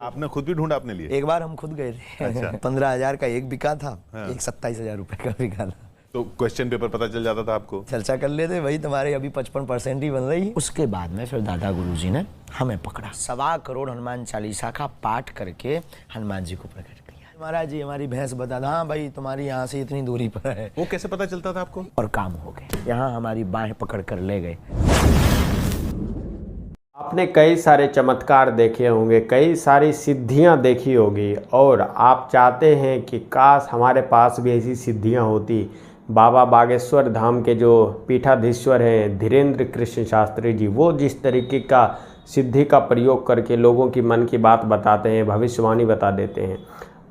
आपने खुद भी ढूंढा अपने लिए? एक बार हम खुद गए थे। अच्छा। 15,000 का एक बिका था, हाँ। एक 27,000 रुपए का बिका था। तो क्वेश्चन पेपर पता चल जाता था आपको? चर्चा कर लेते, वही तुम्हारे अभी 55% ही बन रही। उसके बाद में फिर दादा गुरुजी ने हमें पकड़ा, 1.25 करोड़ हनुमान चालीसा का पाठ करके हनुमान जी को प्रकट किया। महाराज जी हमारी भैंस बता था, हाँ भाई तुम्हारी यहाँ से इतनी दूरी पर है। वो कैसे पता चलता था आपको? और काम हो गए, यहाँ हमारी बाहें पकड़ कर ले गए। आपने कई सारे चमत्कार देखे होंगे, कई सारी सिद्धियां देखी होगी और आप चाहते हैं कि काश हमारे पास भी ऐसी सिद्धियां होती। बाबा बागेश्वर धाम के जो पीठाधीश्वर हैं धीरेन्द्र कृष्ण शास्त्री जी, वो जिस तरीके का सिद्धि का प्रयोग करके लोगों की मन की बात बताते हैं, भविष्यवाणी बता देते हैं,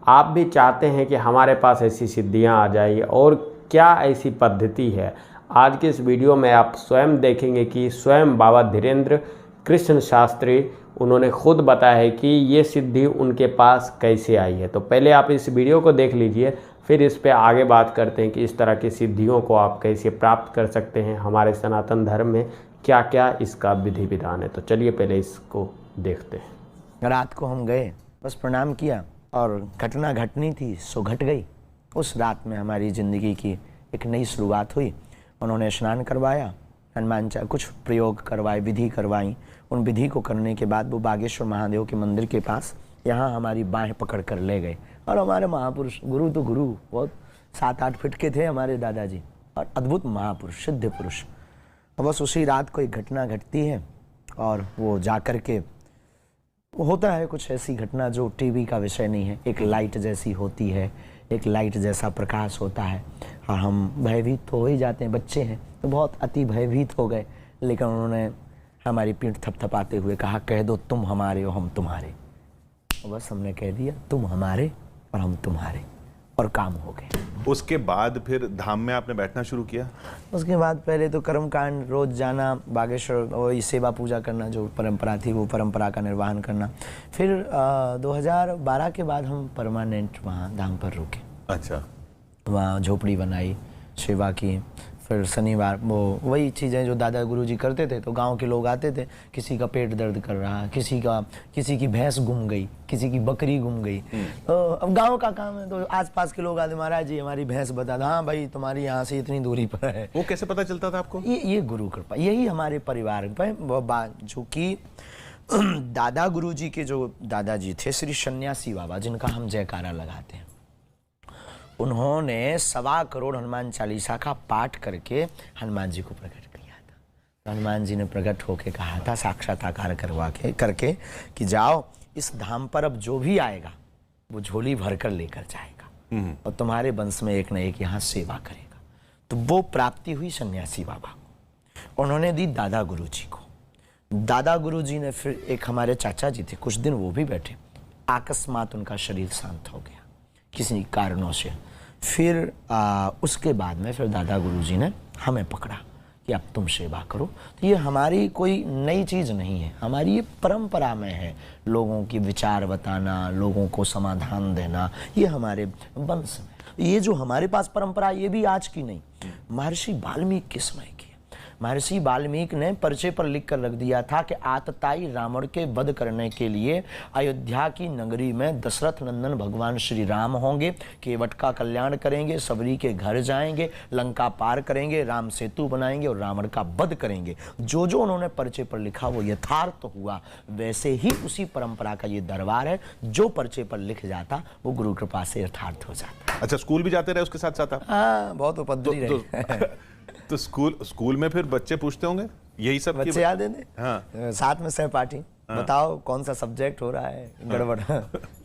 आप भी चाहते हैं कि हमारे पास ऐसी सिद्धियां आ जाए। और क्या ऐसी पद्धति है, आज के इस वीडियो में आप स्वयं देखेंगे कि स्वयं बाबा धीरेन्द्र कृष्ण शास्त्री उन्होंने खुद बताया है कि ये सिद्धि उनके पास कैसे आई है। तो पहले आप इस वीडियो को देख लीजिए, फिर इस पे आगे बात करते हैं कि इस तरह की सिद्धियों को आप कैसे प्राप्त कर सकते हैं। हमारे सनातन धर्म में क्या क्या इसका विधि विधान है। तो चलिए पहले इसको देखते हैं। रात को हम गए, बस प्रणाम किया और घटना घटनी थी सो घट गई। उस रात में हमारी ज़िंदगी की एक नई शुरुआत हुई। उन्होंने स्नान करवाया, हनुमान चालीसा कुछ प्रयोग करवाए, विधि करवाई। उन विधि को करने के बाद वो बागेश्वर महादेव के मंदिर के पास यहाँ हमारी बाहें पकड़ कर ले गए। और हमारे महापुरुष, गुरु तो गुरु, बहुत 7-8 फीट के थे हमारे दादाजी, और अद्भुत महापुरुष, सिद्ध पुरुष। और बस उसी रात को एक घटना घटती है और वो जा कर के होता है कुछ ऐसी घटना जो टीवी का विषय नहीं है। एक लाइट जैसी होती है, एक लाइट जैसा प्रकाश होता है और हम भयभीत तो हो ही जाते हैं, बच्चे हैं तो बहुत अति भयभीत हो गए। लेकिन उन्होंने हमारी पीठ थपथपाते हुए कहा, कह दो तुम हमारे हो हम तुम्हारे। और बस हमने कह दिया तुम हमारे और हम तुम्हारे, और काम हो गए। उसके बाद फिर धाम में आपने बैठना शुरू किया? उसके बाद पहले तो कर्मकांड, रोज जाना बागेश्वर, वही सेवा पूजा करना, जो परंपरा थी वो परंपरा का निर्वहन करना। फिर 2012 के बाद हम परमानेंट वहाँ धाम पर रुके। अच्छा। वहाँ झोपड़ी बनाई, सेवा की। फिर शनिवार वो वही चीज़ें जो दादा गुरुजी करते थे, तो गांव के लोग आते थे, किसी का पेट दर्द कर रहा, किसी की भैंस गुम गई, किसी की बकरी गुम गई। तो अब गांव का काम है, तो आसपास के लोग आते, महाराज जी हमारी भैंस बता था, हाँ भाई तुम्हारी यहाँ से इतनी दूरी पर है। वो कैसे पता चलता था आपको? ये गुरु कृपा, यही हमारे परिवार पर जो कि दादा गुरुजी के जो दादाजी थे श्री सन्यासी बाबा, जिनका हम जयकारा लगाते हैं, उन्होंने 1.25 करोड़ हनुमान चालीसा का पाठ करके हनुमान जी को प्रकट किया था। तो हनुमान जी ने प्रकट होके कहा था, साक्षात्कार करके कि जाओ इस धाम पर अब जो भी आएगा वो झोली भर कर लेकर जाएगा और तुम्हारे वंश में एक न एक यहाँ सेवा करेगा। तो वो प्राप्ति हुई सन्यासी बाबा को, उन्होंने दी दादा गुरुजी को। दादा गुरुजी ने फिर एक हमारे चाचा जी थे, कुछ दिन वो भी बैठे, अकस्मात उनका शरीर शांत हो गया किसी कारणों से। फिर उसके बाद में फिर दादा गुरुजी ने हमें पकड़ा कि अब तुम सेवा करो। तो ये हमारी कोई नई चीज़ नहीं है, हमारी ये परंपरा में है। लोगों की विचार बताना, लोगों को समाधान देना, ये हमारे वंश में। ये जो हमारे पास परंपरा, ये भी आज की नहीं, महर्षि वाल्मीकि के समय की। महर्षि वाल्मीकि ने पर्चे पर लिख कर रख दिया था कि आतताई रावण के वध करने के लिए अयोध्या की नगरी में दशरथ नंदन भगवान श्री राम होंगे, केवट का कल्याण करेंगे, सबरी के घर जाएंगे, लंका पार करेंगे, राम सेतु बनाएंगे और रावण का वध करेंगे। जो जो उन्होंने पर्चे पर लिखा वो यथार्थ हुआ। वैसे ही उसी परंपरा का ये दरबार है, जो पर्चे पर लिख जाता वो गुरु कृपा से यथार्थ हो जाता। अच्छा, स्कूल भी जाते रहे उसके साथ साथ आप? हाँ, बहुत उपद्रवी रहे। तो स्कूल में फिर बच्चे पूछते होंगे यही सब? बच्चे याद है? हाँ। साथ में सहपाठी, बताओ कौन सा सब्जेक्ट हो रहा है, गड़बड़।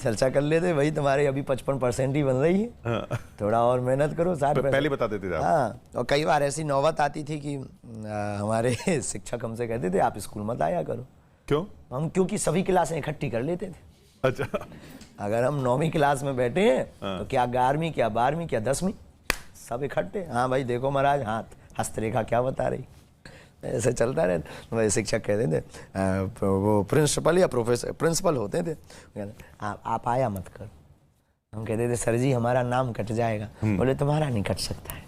चर्चा कर लेते, वही तुम्हारे अभी 55% ही बन रही है, थोड़ा और मेहनत करो। पहले बता देते थे आप? हाँ। और कई बार ऐसी नौबत आती थी कि हमारे शिक्षक हमसे कहते थे आप स्कूल मत आया करो। क्यों? हम क्योंकि सभी क्लासें इकट्ठी कर लेते थे। अच्छा। अगर हम 9वीं क्लास में बैठे हैं तो क्या 11वीं, क्या 12वीं, क्या 10वीं, सब इकट्ठे। हाँ भाई देखो महाराज, हाथ हस्तरेखा क्या बता रही, ऐसे चलता रहता। वही शिक्षक कहते थे, वो प्रिंसिपल या प्रोफेसर, प्रिंसिपल होते थे, आप आया मत कर। हम कहते थे सर जी हमारा नाम कट जाएगा। बोले तुम्हारा नहीं कट सकता है,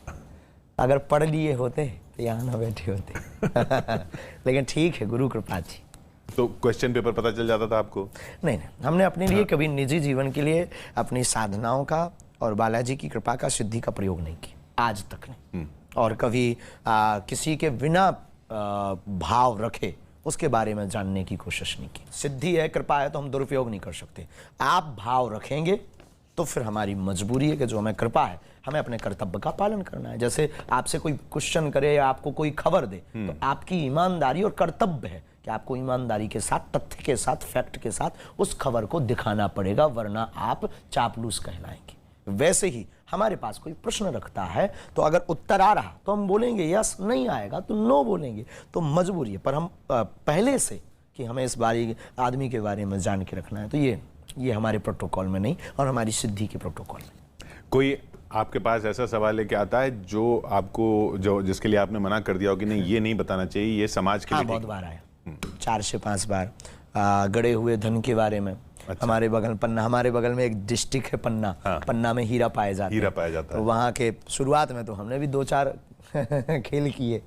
अगर पढ़ लिए होते तो यहाँ ना बैठे होते। लेकिन ठीक है, गुरु कृपा थी। तो क्वेश्चन पेपर पता चल जाता था आपको? नहीं, हमने अपने लिए कभी निजी जीवन के लिए अपनी साधनाओं का और बालाजी की कृपा का सिद्धि का प्रयोग नहीं किया आज तक नहीं। और कभी किसी के बिना भाव रखे उसके बारे में जानने की कोशिश नहीं की। सिद्धि है, कृपा है, तो हम दुरुपयोग नहीं कर सकते। आप भाव रखेंगे तो फिर हमारी मजबूरी है कि जो हमें कृपा है हमें अपने कर्तव्य का पालन करना है। जैसे आपसे कोई क्वेश्चन करे या आपको कोई खबर दे तो आपकी ईमानदारी और कर्तव्य है कि आपको ईमानदारी के साथ, तथ्य के साथ, फैक्ट के साथ उस खबर को दिखाना पड़ेगा, वरना आप चापलूस कहलाएंगे। वैसे ही हमारे पास कोई प्रश्न रखता है तो अगर उत्तर आ रहा तो हम बोलेंगे यस, नहीं आएगा तो नो बोलेंगे। तो मजबूरी है, पर हम पहले से कि हमें इस बारे आदमी के बारे में जान के रखना है, तो ये हमारे प्रोटोकॉल में नहीं और हमारी सिद्धि के प्रोटोकॉल में। कोई आपके पास ऐसा सवाल लेके आता है जो आपको, जो जिसके लिए आपने मना कर दिया हो कि नहीं ये नहीं बताना चाहिए, ये समाज के लिए? बहुत बार आया, 4 से 5 बार। गड़े हुए धन के बारे में। अच्छा। हमारे बगल में एक डिस्ट्रिक्ट है पन्ना। हाँ। पन्ना में हीरा पाया जाता है। तो वहाँ के शुरुआत में तो हमने भी 2-4 खेल किए।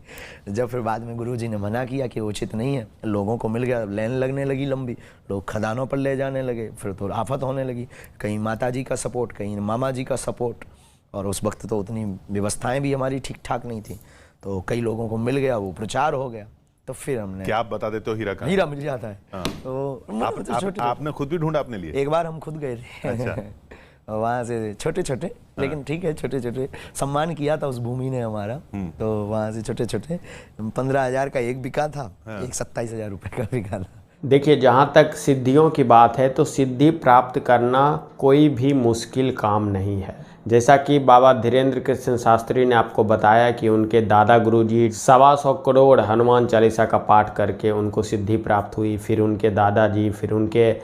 जब फिर बाद में गुरुजी ने मना किया कि उचित नहीं है, लोगों को मिल गया, लाइन लगने लगी लंबी, लोग खदानों पर ले जाने लगे, फिर तो आफत होने लगी। कहीं माता जी का सपोर्ट, कहीं मामा जी का सपोर्ट, और उस वक्त तो उतनी व्यवस्थाएं भी हमारी ठीक ठाक नहीं थी, तो कई लोगों को मिल गया, वो प्रचार हो गया। तो फिर हमने, क्या आप बता देते हो हीरा कहाँ? हीरा मिल जाता है। हाँ। तो आपने खुद भी ढूंढा अपने लिए? एक बार हम खुद गए थे। अच्छा। वहाँ से छोटे, लेकिन ठीक है, छोटे सम्मान किया था उस भूमि ने हमारा। तो वहाँ से छोटे 15,000 का एक बिका था। हाँ। एक 27,000 रुपये का बिका था। देखिए, जहाँ तक सिद्धियों की बात है तो सिद्धि प्राप्त करना कोई भी मुश्किल काम नहीं है। जैसा कि बाबा धीरेन्द्र कृष्ण शास्त्री ने आपको बताया कि उनके दादा गुरुजी 125 करोड़ हनुमान चालीसा का पाठ करके उनको सिद्धि प्राप्त हुई। फिर उनके दादाजी, फिर उनके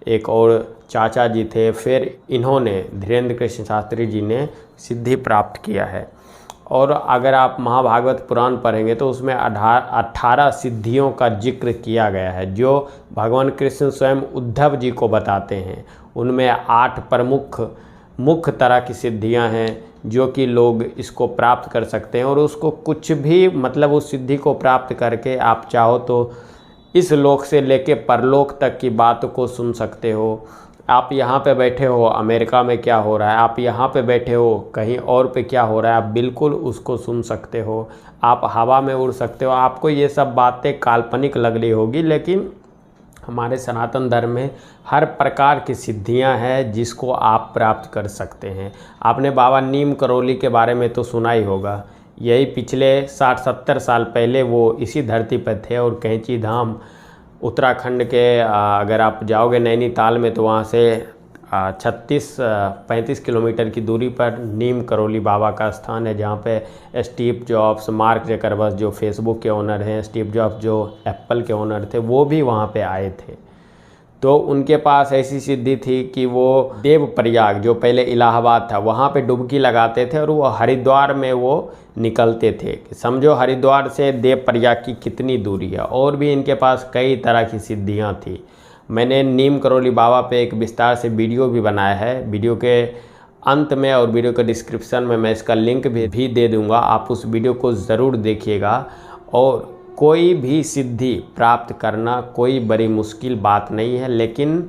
एक और चाचा जी थे, फिर इन्होंने, धीरेन्द्र कृष्ण शास्त्री जी ने सिद्धि प्राप्त किया है। और अगर आप महाभागवत पुराण पढ़ेंगे तो उसमें 18 सिद्धियों का जिक्र किया गया है, जो भगवान कृष्ण स्वयं उद्धव जी को बताते हैं। उनमें 8 प्रमुख मुख्य तरह की सिद्धियां हैं जो कि लोग इसको प्राप्त कर सकते हैं। और उसको कुछ भी, मतलब उस सिद्धि को प्राप्त करके आप चाहो तो इस लोक से लेके परलोक तक की बात को सुन सकते हो। आप यहाँ पे बैठे हो, अमेरिका में क्या हो रहा है, आप यहाँ पे बैठे हो, कहीं और पे क्या हो रहा है, आप बिल्कुल उसको सुन सकते हो। आप हवा में उड़ सकते हो। आपको ये सब बातें काल्पनिक लग रही होगी, लेकिन हमारे सनातन धर्म में हर प्रकार की सिद्धियां हैं जिसको आप प्राप्त कर सकते हैं। आपने बाबा नीम करोली के बारे में तो सुना ही होगा। यही पिछले 60-70 साल पहले वो इसी धरती पर थे। और कैंची धाम उत्तराखंड के, अगर आप जाओगे नैनीताल में तो वहाँ से 36-35 किलोमीटर की दूरी पर नीम करोली बाबा का स्थान है, जहाँ पे स्टीव जॉब्स, मार्क जकरबर्ग जो फेसबुक के ओनर हैं, स्टीव जॉब्स जो एप्पल के ओनर थे, वो भी वहाँ पे आए थे। तो उनके पास ऐसी सिद्धि थी कि वो देवप्रयाग, जो पहले इलाहाबाद था, वहाँ पे डुबकी लगाते थे और वो हरिद्वार में वो निकलते थे। समझो हरिद्वार से देवप्रयाग की कितनी दूरी है। और भी इनके पास कई तरह की सिद्धियाँ थी। मैंने नीम करोली बाबा पे एक विस्तार से वीडियो भी बनाया है। वीडियो के अंत में और वीडियो के डिस्क्रिप्शन में मैं इसका लिंक भी दे दूँगा, आप उस वीडियो को ज़रूर देखिएगा। और कोई भी सिद्धि प्राप्त करना कोई बड़ी मुश्किल बात नहीं है, लेकिन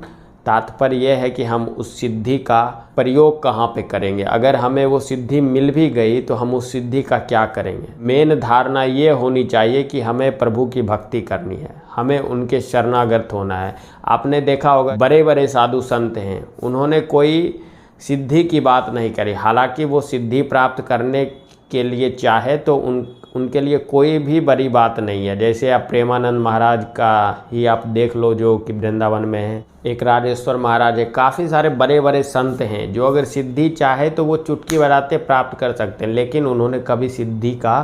तात्पर्य यह है कि हम उस सिद्धि का प्रयोग कहाँ पे करेंगे। अगर हमें वो सिद्धि मिल भी गई तो हम उस सिद्धि का क्या करेंगे। मेन धारणा ये होनी चाहिए कि हमें प्रभु की भक्ति करनी है, हमें उनके शरणागत होना है। आपने देखा होगा बड़े बड़े साधु संत हैं, उन्होंने कोई सिद्धि की बात नहीं करी, हालांकि वो सिद्धि प्राप्त करने के लिए चाहे तो उनके लिए कोई भी बड़ी बात नहीं है। जैसे आप प्रेमानंद महाराज का ही आप देख लो, जो कि वृंदावन में है। एक राजेश्वर महाराज है। काफ़ी सारे बड़े बड़े संत हैं जो अगर सिद्धि चाहे तो वो चुटकी बजाते प्राप्त कर सकते हैं, लेकिन उन्होंने कभी सिद्धि का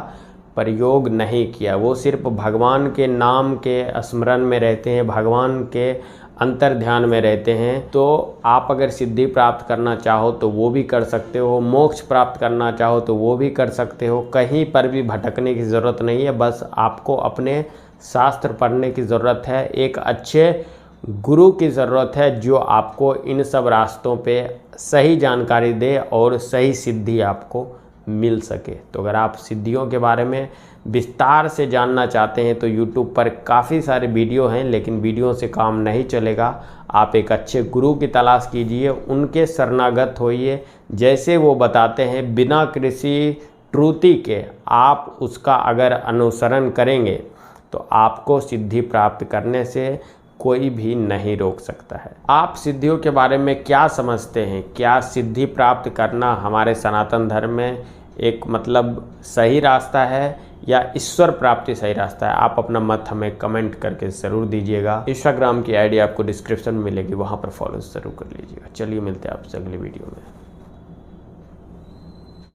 प्रयोग नहीं किया। वो सिर्फ भगवान के नाम के स्मरण में रहते हैं, भगवान के अंतर ध्यान में रहते हैं। तो आप अगर सिद्धि प्राप्त करना चाहो तो वो भी कर सकते हो, मोक्ष प्राप्त करना चाहो तो वो भी कर सकते हो। कहीं पर भी भटकने की ज़रूरत नहीं है, बस आपको अपने शास्त्र पढ़ने की ज़रूरत है। एक अच्छे गुरु की ज़रूरत है जो आपको इन सब रास्तों पे सही जानकारी दे और सही सिद्धि आपको मिल सके। तो अगर आप सिद्धियों के बारे में विस्तार से जानना चाहते हैं तो यूट्यूब पर काफ़ी सारे वीडियो हैं, लेकिन वीडियो से काम नहीं चलेगा। आप एक अच्छे गुरु की तलाश कीजिए, उनके शरणागत होइए। जैसे वो बताते हैं बिना किसी त्रुटि के आप उसका अगर अनुसरण करेंगे तो आपको सिद्धि प्राप्त करने से कोई भी नहीं रोक सकता है। आप सिद्धियों के बारे में क्या समझते हैं? क्या सिद्धि प्राप्त करना हमारे सनातन धर्म में एक मतलब सही रास्ता है या ईश्वर प्राप्ति सही रास्ता है? आप अपना मत हमें कमेंट करके ज़रूर दीजिएगा। इंस्टाग्राम की आईडी आपको डिस्क्रिप्शन में मिलेगी, वहाँ पर फॉलो ज़रूर कर लीजिएगा। चलिए मिलते हैं आपसे अगली वीडियो में।